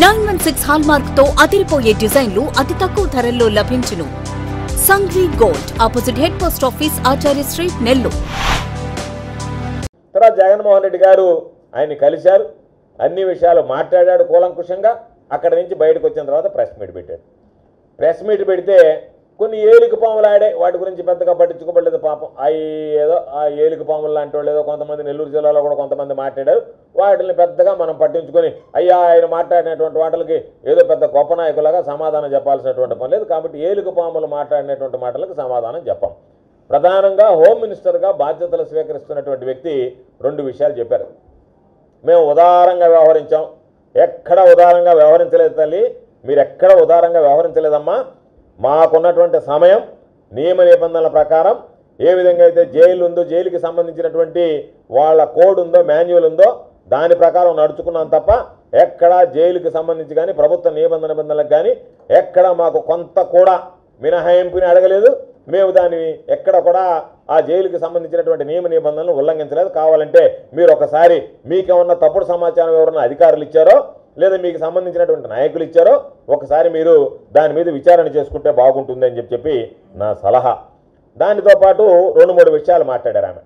916 hallmark తో అదిరిపోయే డిజైన్లు అతి తక్కువ ధరల్లో లభించును. Sanghvi gold opposite head post office Acharya street Nellore. తర్వాత జగన్మోహన్ రెడ్డి గారు ఆయన్ని కలిశారు, అన్ని విషయాలు మాట్లాడాడు కూలంకుషంగా. అక్కడి నుంచి బయటకు వచ్చిన తర్వాత ప్రెస్ మీట్ పెట్టాడు. ప్రెస్ మీట్ పెడితే కొన్ని ఏలిక పాములు ఆడాయి, వాటి గురించి పెద్దగా పట్టించుకోబడలేదు పాపం. ఏదో ఆ ఏలిక పాములు లాంటి వాళ్ళు ఏదో కొంతమంది నెల్లూరు జిల్లాలో కూడా కొంతమంది మాట్లాడారు. వాటిని పెద్దగా మనం పట్టించుకొని అయ్యా ఆయన మాట్లాడినటువంటి వాటికి ఏదో పెద్ద గొప్ప నాయకులాగా సమాధానం చెప్పాల్సినటువంటి పని లేదు. కాబట్టి ఏలిక పాములు మాట్లాడినటువంటి మాటలకు సమాధానం చెప్పాం. ప్రధానంగా హోమ్ మినిస్టర్గా బాధ్యతలు స్వీకరిస్తున్నటువంటి వ్యక్తి 2 విషయాలు చెప్పారు. మేము ఉదారంగా వ్యవహరించాం. ఎక్కడ ఉదారంగా వ్యవహరించలేదు తల్లి, మీరు ఎక్కడ ఉదారంగా వ్యవహరించలేదమ్మా. మాకున్నటువంటి సమయం నియమ నిబంధనల ప్రకారం ఏ విధంగా అయితే జైలు ఉందో, జైలుకి సంబంధించినటువంటి వాళ్ళ కోడ్ ఉందో, మాన్యువల్ ఉందో దాని ప్రకారం నడుచుకున్నాం తప్ప ఎక్కడా జైలుకి సంబంధించి కానీ ప్రభుత్వ నిబంధనలకు కానీ ఎక్కడ మాకు కొంత కూడా మినహాయింపుని అడగలేదు. మేము దాన్ని ఎక్కడ కూడా ఆ జైలుకి సంబంధించినటువంటి నియమ నిబంధనలు ఉల్లంఘించలేదు. కావాలంటే మీరు ఒకసారి మీకేమన్నా తప్పుడు సమాచారం ఎవరన్నా అధికారులు ఇచ్చారో లేదా మీకు సంబంధించినటువంటి నాయకులు ఇచ్చారో ఒకసారి మీరు దాని మీద విచారణ చేసుకుంటే బాగుంటుంది అని చెప్పి నా సలహా. దానితో పాటు 2-3 విషయాలు మాట్లాడారు ఆమె.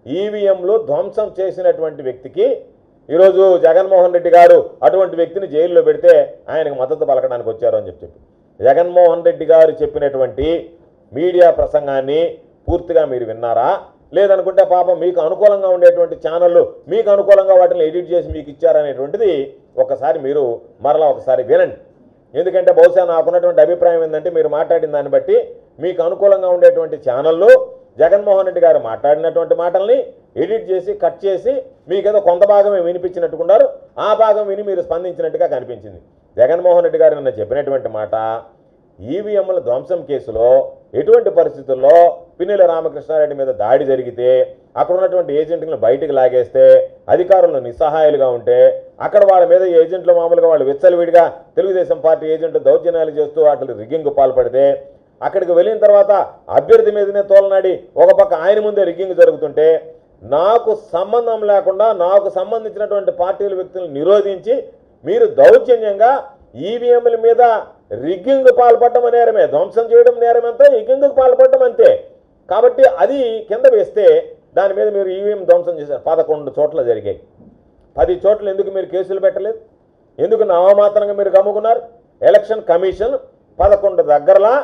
ఈవీఎంలు ధ్వంసం చేసినటువంటి వ్యక్తికి ఈరోజు జగన్మోహన్ రెడ్డి గారు అటువంటి వ్యక్తిని జైల్లో పెడితే ఆయనకు మద్దతు పలకడానికి వచ్చారు అని చెప్పి జగన్మోహన్ రెడ్డి గారు చెప్పినటువంటి మీడియా ప్రసంగాన్ని పూర్తిగా మీరు విన్నారా? లేదనుకుంటే పాపం మీకు అనుకూలంగా ఉండేటువంటి ఛానళ్ళు మీకు అనుకూలంగా వాటిని ఎడిట్ చేసి మీకు ఇచ్చారనేటువంటిది ఒకసారి మీరు మరలా ఒకసారి వినండి. ఎందుకంటే బహుశా నాకున్నటువంటి అభిప్రాయం ఏంటంటే మీరు మాట్లాడిన దాన్ని బట్టి మీకు అనుకూలంగా ఉండేటువంటి ఛానళ్ళు జగన్మోహన్ రెడ్డి గారు మాట్లాడినటువంటి మాటల్ని ఎడిట్ చేసి కట్ చేసి మీకేదో కొంత భాగమే వినిపించినట్టుకున్నారు. ఆ భాగం విని మీరు స్పందించినట్టుగా కనిపించింది. జగన్మోహన్ రెడ్డి గారు నిన్న చెప్పినటువంటి మాట, ఈవీఎంల ధ్వంసం కేసులో ఎటువంటి పరిస్థితుల్లో పిన్నెల రామకృష్ణారెడ్డి మీద దాడి జరిగితే అక్కడ ఉన్నటువంటి ఏజెంట్లను బయటికి లాగేస్తే అధికారులు నిస్సహాయాలుగా ఉంటే అక్కడ వాళ్ళ మీద ఏజెంట్లు మామూలుగా వాళ్ళు విచ్చలవిడిగా తెలుగుదేశం పార్టీ ఏజెంట్లు దౌర్జన్యాలు చేస్తూ వాటిని రిగ్గింగ్ పాల్పడితే అక్కడికి వెళ్ళిన తర్వాత అభ్యర్థి మీదనే తోలనాడి ఒక పక్క ఆయన ముందే రిగ్గింగ్ జరుగుతుంటే నాకు సంబంధం లేకుండా నాకు సంబంధించినటువంటి పార్టీల వ్యక్తులను నిరోధించి మీరు దౌర్జన్యంగా ఈవీఎంల మీద రిగ్గింగ్ పాల్పడడం నేరమే, ధ్వంసం చేయడం నేరమంతా, రిగ్గింగ్కి పాల్పడడం అంతే. కాబట్టి అది కింద వేస్తే దాని మీద మీరు ఈవీఎం ధ్వంసం చేశారు. 11 చోట్ల జరిగాయి. 10 చోట్ల ఎందుకు మీరు కేసులు పెట్టలేదు? ఎందుకు నామమాత్రంగా మీరు గమ్ముకున్నారు? ఎలక్షన్ కమిషన్ 11 దగ్గరలా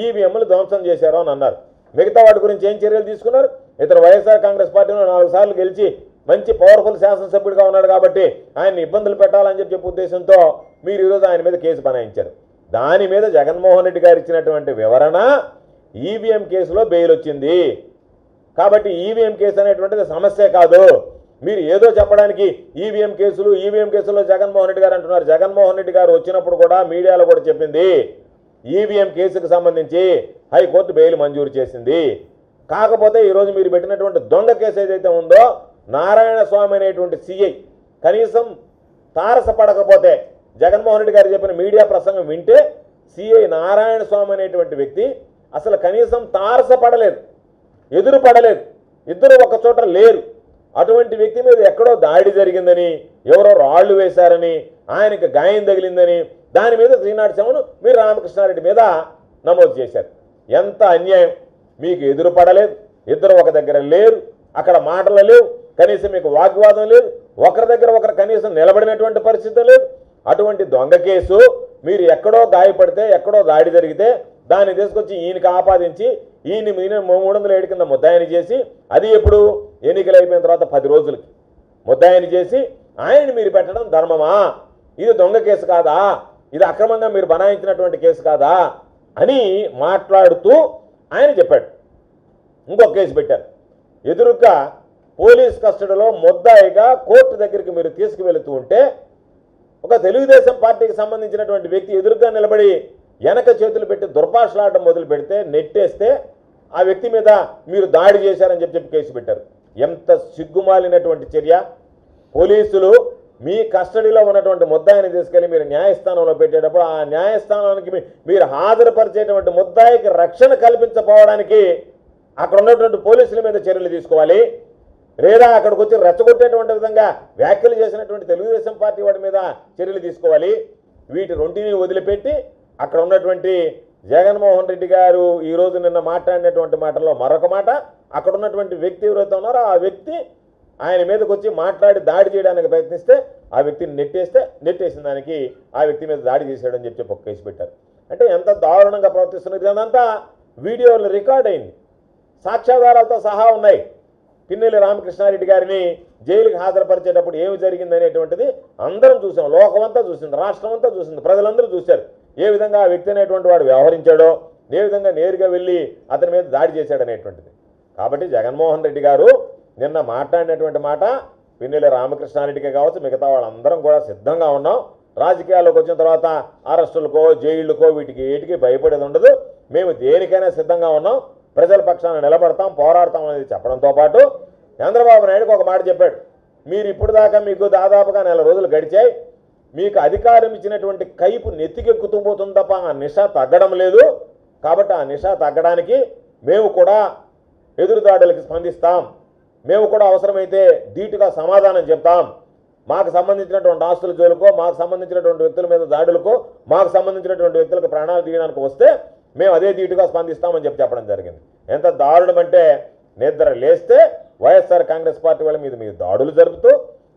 ఈవీఎంలు ధ్వంసం చేశారు అని అన్నారు. మిగతా వాటి గురించి ఏం చర్యలు తీసుకున్నారు? ఇతను వైఎస్ఆర్ కాంగ్రెస్ పార్టీలో 4 సార్లు గెలిచి మంచి పవర్ఫుల్ శాసనసభ్యుడిగా ఉన్నాడు కాబట్టి ఆయన్ని ఇబ్బందులు పెట్టాలని చెప్పే ఉద్దేశంతో మీరు ఈరోజు ఆయన మీద కేసు బనాయించారు. దాని మీద జగన్మోహన్ రెడ్డి గారు ఇచ్చినటువంటి వివరణ ఈవీఎం కేసులో బెయిల్ వచ్చింది. కాబట్టి ఈవీఎం కేసు అనేటువంటిది సమస్య కాదు. మీరు ఏదో చెప్పడానికి ఈవీఎం కేసులో జగన్మోహన్ రెడ్డి గారు అంటున్నారు. జగన్మోహన్ రెడ్డి గారు వచ్చినప్పుడు కూడా మీడియాలో కూడా చెప్పింది ఈవీఎం కేసుకు సంబంధించి హైకోర్టు బెయిల్ మంజూరు చేసింది. కాకపోతే ఈరోజు మీరు పెట్టినటువంటి దొంగ కేసు ఏదైతే ఉందో నారాయణ స్వామి అనేటువంటి సిఐ కనీసం తారసపడకపోతే జగన్మోహన్ రెడ్డి గారు చెప్పిన మీడియా ప్రసంగం వింటే సిఐ నారాయణ స్వామి అనేటువంటి వ్యక్తి అసలు కనీసం తారసపడలేదు, ఎదురు పడలేదు, ఇద్దరు ఒక చోట లేరు. అటువంటి వ్యక్తి మీద ఎక్కడో దాడి జరిగిందని, ఎవరో రాళ్లు వేశారని, ఆయనకి గాయం తగిలిందని దాని మీద 307 మీరు రామకృష్ణారెడ్డి మీద నమోదు చేశారు. ఎంత అన్యాయం! మీకు ఎదురు పడలేదు, ఇద్దరు ఒక దగ్గర లేరు, అక్కడ మాటలు లేవు, కనీసం మీకు వాగ్వాదం లేదు, ఒకరి దగ్గర ఒకరు కనీసం నిలబడినటువంటి పరిస్థితి లేదు. అటువంటి దొంగ కేసు మీరు ఎక్కడో గాయపడితే ఎక్కడో దాడి జరిగితే దాన్ని తీసుకొచ్చి ఈయనకి ఆపాదించి ఈయన 307 కింద ముద్దాయిని చేసి అది ఎప్పుడు ఎన్నికలు అయిపోయిన తర్వాత 10 రోజులకి ముద్దాయిని చేసి ఆయన్ని మీరు పెట్టడం ధర్మమా? ఇది దొంగ కేసు కాదా? ఇది అక్రమంగా మీరు బనాయించినటువంటి కేసు కాదా అని మాట్లాడుతూ ఆయన చెప్పాడు. ఇంకొక కేసు పెట్టారు. ఎదురుగా పోలీస్ కస్టడీలో ముద్దాయిగా కోర్టు దగ్గరికి మీరు తీసుకువెళుతూ ఉంటే ఒక తెలుగుదేశం పార్టీకి సంబంధించినటువంటి వ్యక్తి ఎదురుగా నిలబడి వెనక చేతులు పెట్టి దుర్భాషలాడడం మొదలు పెడితే నెట్టేస్తే ఆ వ్యక్తి మీద మీరు దాడి చేశారని చెప్పి కేసు పెట్టారు. ఎంత సిగ్గుమాలినటువంటి చర్య! పోలీసులు మీ కస్టడీలో ఉన్నటువంటి ముద్దాయిని తీసుకెళ్లి మీరు న్యాయస్థానంలో పెట్టేటప్పుడు ఆ న్యాయస్థానానికి మీరు హాజరుపరిచేటువంటి ముద్దాయికి రక్షణ కల్పించకపోవడానికి అక్కడ ఉన్నటువంటి పోలీసుల మీద చర్యలు తీసుకోవాలి. లేదా అక్కడికి వచ్చి రెచ్చగొట్టేటువంటి విధంగా వ్యాఖ్యలు చేసినటువంటి తెలుగుదేశం పార్టీ వాడి మీద చర్యలు తీసుకోవాలి. వీటి రెంటిని వదిలిపెట్టి అక్కడ ఉన్నటువంటి జగన్మోహన్ రెడ్డి గారు ఈరోజు నిన్న మాట్లాడినటువంటి మాటల్లో మరొక మాట, అక్కడ ఉన్నటువంటి వ్యక్తి ఎవరైతే ఉన్నారో ఆ వ్యక్తి ఆయన మీదకి వచ్చి మాట్లాడి దాడి చేయడానికి ప్రయత్నిస్తే ఆ వ్యక్తిని నెట్టేసిన దానికి ఆ వ్యక్తి మీద దాడి చేశాడని చెప్పి ఒక కేసు పెట్టారు. అంటే ఎంత దారుణంగా ప్రవర్తిస్తున్నారు. ఇదంతా వీడియోలు రికార్డ్ అయింది, సాక్ష్యాధారాలతో సహా ఉన్నాయి. పిన్నెల్లి రామకృష్ణారెడ్డి గారిని జైలుకి హాజరుపరిచేటప్పుడు ఏమి జరిగింది అనేటువంటిది అందరం చూసాం, లోకమంతా చూసింది, రాష్ట్రం అంతా చూసింది, ప్రజలందరూ చూశారు. ఏ విధంగా ఆ వ్యక్తి అనేటువంటి వాడు వ్యవహరించాడో, ఏ విధంగా నేరుగా వెళ్ళి అతని మీద దాడి చేశాడనేటువంటిది. కాబట్టి జగన్మోహన్ రెడ్డి గారు నిన్న మాట్లాడినటువంటి మాట పిన్నెల్లి రామకృష్ణారెడ్డికే కావచ్చు, మిగతా వాళ్ళందరం కూడా సిద్ధంగా ఉన్నాం. రాజకీయాల్లోకి వచ్చిన తర్వాత అరెస్టులకో జైళ్లకో వీటికి భయపడేది ఉండదు. మేము దేనికైనా సిద్ధంగా ఉన్నాం, ప్రజల పక్షాన నిలబడతాం, పోరాడతాం అనేది చెప్పడంతో పాటు చంద్రబాబు నాయుడుకి ఒక మాట చెప్పాడు. మీరు ఇప్పుడు దాకా మీకు దాదాపుగా 4 రోజులు గడిచాయి, మీకు అధికారం ఇచ్చినటువంటి కైపు నెత్తికెక్కుతూ పోతుంది తప్ప ఆ నిష తగ్గడం లేదు. కాబట్టి ఆ నిష తగ్గడానికి మేము కూడా ఎదురుదాడులకు స్పందిస్తాం, మేము కూడా అవసరమైతే ధీటుగా సమాధానం చెప్తాం. మాకు సంబంధించినటువంటి ఆస్తుల జోలుకో, మాకు సంబంధించినటువంటి వ్యక్తుల మీద దాడులకో, మాకు సంబంధించినటువంటి వ్యక్తులకు ప్రాణాలు తీయడానికి వస్తే మేము అదే ధీటుగా స్పందిస్తామని చెప్పడం జరిగింది. ఎంత దారుణం అంటే నిద్ర లేస్తే వైఎస్ఆర్ కాంగ్రెస్ పార్టీ వాళ్ళ మీద మీరు దాడులు జరుపుతూ,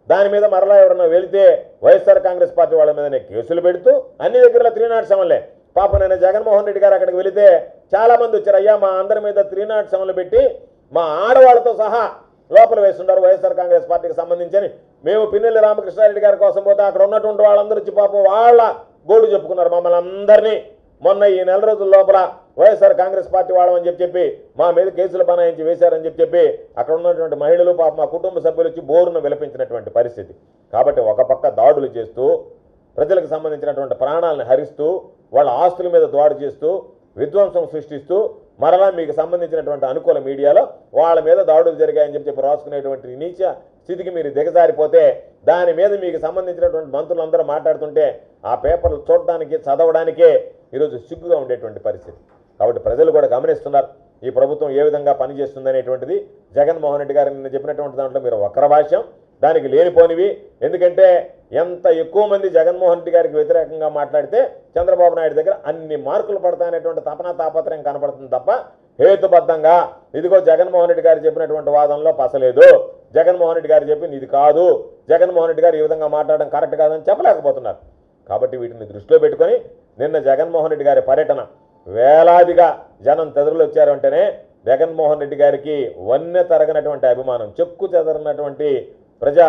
దాని మీద మరలా ఎవరన్నా వెళితే వైఎస్ఆర్ కాంగ్రెస్ పార్టీ వాళ్ళ మీదనే కేసులు పెడుతూ, అన్ని దగ్గరలో 307లే. పాప నేను జగన్మోహన్ రెడ్డి గారు అక్కడికి వెళితే చాలామంది వచ్చారు, అయ్యా మా అందరి మీద 307లు పెట్టి మా ఆడవాళ్ళతో సహా లోపల వేస్తున్నారు వైఎస్ఆర్ కాంగ్రెస్ పార్టీకి సంబంధించి. మేము పిన్నెల్లి రామకృష్ణారెడ్డి గారి కోసం పోతే అక్కడ ఉన్నటువంటి వాళ్ళందరూ వచ్చి పాపం వాళ్ళ గోడు చెప్పుకున్నారు మమ్మల్ని అందరినీ. మొన్న ఈ 4 రోజుల లోపల వైఎస్ఆర్ కాంగ్రెస్ పార్టీ వాళ్ళమని చెప్పి మా మీద కేసులు బనాయించి వేశారని చెప్పి అక్కడ ఉన్నటువంటి మహిళలు పాప మా కుటుంబ సభ్యులు వచ్చి బోరును విలపించినటువంటి పరిస్థితి. కాబట్టి ఒక పక్క దాడులు చేస్తూ, ప్రజలకు సంబంధించినటువంటి ప్రాణాలను హరిస్తూ, వాళ్ళ ఆస్తుల మీద దాడి చేస్తూ, విధ్వంసం సృష్టిస్తూ, మరలా మీకు సంబంధించినటువంటి అనుకూల మీడియాలో వాళ్ళ మీద దాడులు జరిగాయని చెప్పి రాసుకునేటువంటి నీచ స్థితికి మీరు దిగజారిపోతే, దాని మీద మీకు సంబంధించినటువంటి మంత్రులందరూ మాట్లాడుతుంటే ఆ పేపర్లు చూడడానికి చదవడానికే ఈరోజు సిగ్గుగా ఉండేటువంటి పరిస్థితి. కాబట్టి ప్రజలు కూడా గమనిస్తున్నారు ఈ ప్రభుత్వం ఏ విధంగా పనిచేస్తుంది అనేటువంటిది. జగన్మోహన్ రెడ్డి గారు నిన్న చెప్పినటువంటి దాంట్లో మీరు వక్ర భాష్యం, దానికి లేనిపోనివి. ఎందుకంటే ఎంత ఎక్కువ మంది జగన్మోహన్ రెడ్డి గారికి వ్యతిరేకంగా మాట్లాడితే చంద్రబాబు నాయుడు దగ్గర అన్ని మార్కులు పడతాయనేటువంటి తపన తాపత్రయం కనపడుతుంది తప్ప హేతుబద్ధంగా ఇదిగో జగన్మోహన్ రెడ్డి గారు చెప్పినటువంటి వాదనలో పసలేదు, జగన్మోహన్ రెడ్డి గారు చెప్పింది ఇది కాదు, జగన్మోహన్ రెడ్డి గారు ఈ విధంగా మాట్లాడడం కరెక్ట్ కాదని చెప్పలేకపోతున్నారు. కాబట్టి వీటిని దృష్టిలో పెట్టుకొని నిన్న జగన్మోహన్ రెడ్డి గారి పర్యటన వేలాదిగా జనం తెదరులు వచ్చారంటేనే జగన్మోహన్ రెడ్డి గారికి వన్నె తరగనటువంటి అభిమానం, చెక్కు చెదరనటువంటి ప్రజా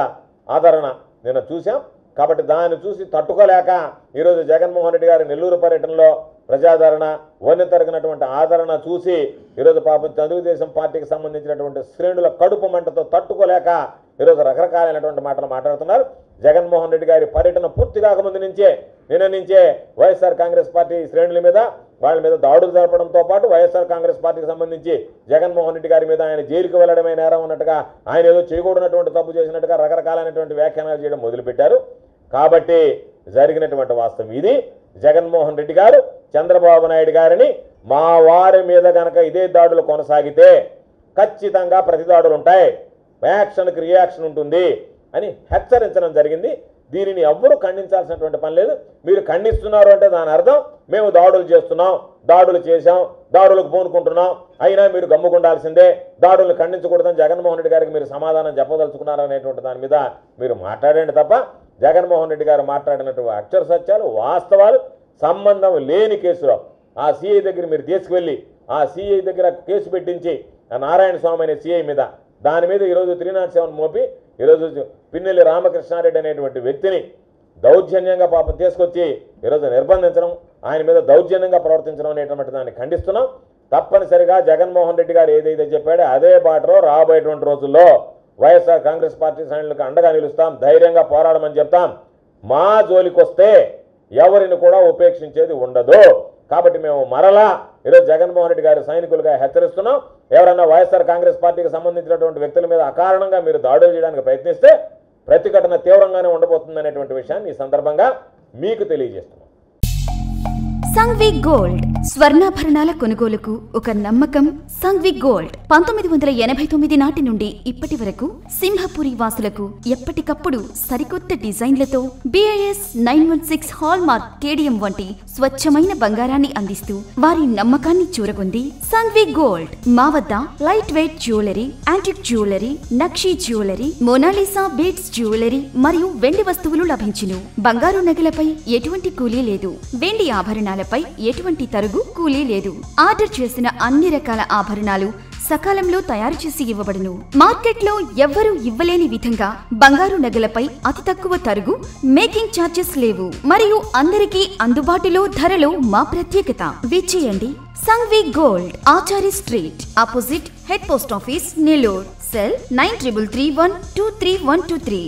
ఆదరణ నిన్న చూసాం. కాబట్టి దాన్ని చూసి తట్టుకోలేక ఈరోజు జగన్మోహన్ రెడ్డి గారి నెల్లూరు పర్యటనలో ప్రజాదరణ, వన్నె తరగనటువంటి ఆదరణ చూసి ఈరోజు పాపం తెలుగుదేశం పార్టీకి సంబంధించినటువంటి శ్రేణుల కడుపు మంటతో తట్టుకోలేక ఈరోజు రకరకాలైనటువంటి మాటలు మాట్లాడుతున్నారు. జగన్మోహన్ రెడ్డి గారి పర్యటన పూర్తి కాకముందు నిన్న నుంచే వైఎస్ఆర్ కాంగ్రెస్ పార్టీ శ్రేణుల మీద వాళ్ళ మీద దాడులు జరపడంతో పాటు వైఎస్ఆర్ కాంగ్రెస్ పార్టీకి సంబంధించి జగన్మోహన్ రెడ్డి గారి మీద ఆయన జైలుకి వెళ్లడమే నేరం అన్నట్టుగా, ఆయన ఏదో చేయకూడనటువంటి తప్పు చేసినట్టుగా రకరకాలైనటువంటి వ్యాఖ్యానాలు చేయడం మొదలుపెట్టారు. కాబట్టి జరిగినటువంటి వాస్తవం ఇది. జగన్మోహన్ రెడ్డి గారు చంద్రబాబు నాయుడు గారిని మా వారి మీద కనుక ఇదే దాడులు కొనసాగితే ఖచ్చితంగా ప్రతి దాడులు ఉంటాయి, యాక్షన్కి రియాక్షన్ ఉంటుంది అని హెచ్చరించడం జరిగింది. దీనిని ఎవ్వరూ ఖండించాల్సినటువంటి పని లేదు. మీరు ఖండిస్తున్నారు అంటే దాని అర్థం మేము దాడులు చేస్తున్నాం, దాడులు చేశాం, దాడులకు పూనుకుంటున్నాం, అయినా మీరు గమ్ముకుండాల్సిందే, దాడులను ఖండించకూడదని జగన్మోహన్ రెడ్డి గారికి మీరు సమాధానం చెప్పదలుచుకున్నారనేటువంటి దాని మీద మీరు మాట్లాడండి తప్ప జగన్మోహన్ రెడ్డి గారు మాట్లాడినటువంటి అక్షర సత్యాలు, వాస్తవాలు సంబంధం లేని కేసులో ఆ సిఐ దగ్గర మీరు తీసుకువెళ్ళి ఆ సిఐ దగ్గర కేసు పెట్టించి ఆ నారాయణ స్వామి అనే సిఐ మీద దాని మీద ఈరోజు 307 మోపి ఈరోజు పిన్నెల్లి రామకృష్ణారెడ్డి అనేటువంటి వ్యక్తిని దౌర్జన్యంగా పాపం తీసుకొచ్చి ఈరోజు నిర్బంధించడం, ఆయన మీద దౌర్జన్యంగా ప్రవర్తించడం అనేటువంటి దాన్ని ఖండిస్తున్నాం. తప్పనిసరిగా జగన్మోహన్ రెడ్డి గారు ఏదైతే చెప్పాడో అదే బాటలో రాబోయేటువంటి రోజుల్లో వైఎస్ఆర్ కాంగ్రెస్ పార్టీ శ్రేణులకు అండగా నిలుస్తాం, ధైర్యంగా పోరాడమని చెప్తాం. మా జోలికొస్తే ఎవరిని కూడా ఉపేక్షించేది ఉండదు. కాబట్టి మేము మరలా ఈరోజు జగన్మోహన్ రెడ్డి గారి సైనికులుగా హెచ్చరిస్తున్నాం. ఎవరన్నా వైఎస్ఆర్ కాంగ్రెస్ పార్టీకి సంబంధించినటువంటి వ్యక్తుల మీద అకారణంగా మీరు దాడులు చేయడానికి ప్రయత్నిస్తే ప్రతిఘటన తీవ్రంగానే ఉండబోతుందనేటువంటి విషయాన్ని ఈ సందర్భంగా మీకు తెలియజేస్తున్నాం. సంఘ్వి గోల్డ్ స్వర్ణాభరణాల కొనుగోలుకు ఒక నమ్మకం. సంఘ్వి గోల్డ్ 1989 నాటి నుండి ఇప్పటి వరకు సింహపురి వాసులకు ఎప్పటికప్పుడు సరికొత్త డిజైన్లతో BIS 916 హాల్ మార్క్ కేడియం వంటి స్వచ్ఛమైన బంగారాన్ని అందిస్తూ వారి నమ్మకాన్ని చూరగొంది సంఘ్వి గోల్డ్. మా వద్ద light weight jewellery, antique jewellery, నక్షీ జ్యువెలరీ, మోనాలిసా బీడ్స్ జ్యువెలరీ మరియు వెండి వస్తువులు లభించును. బంగారు నగలపై ఎటువంటి కూలీ లేదు. వెండి ఆభరణాలపై ఎటువంటి తరుగు కూలీ లేదు. ఆర్డర్ చేసిన అన్ని రకాల ఆభరణాలు సకాలంలో తయారు చేసి ఇవ్వబడును. మార్కెట్లో ఎవ్వరూ ఇవ్వలేని విధంగా బంగారు నగలపై అతి తక్కువ తరుగు, మేకింగ్ ఛార్జెస్ లేవు మరియు అందరికీ అందుబాటులో ధరలో మా ప్రత్యేకత. విచ్చేయండి Sanghvi gold, Achari street, opposite head post office, Nellore. Cell 9331233123.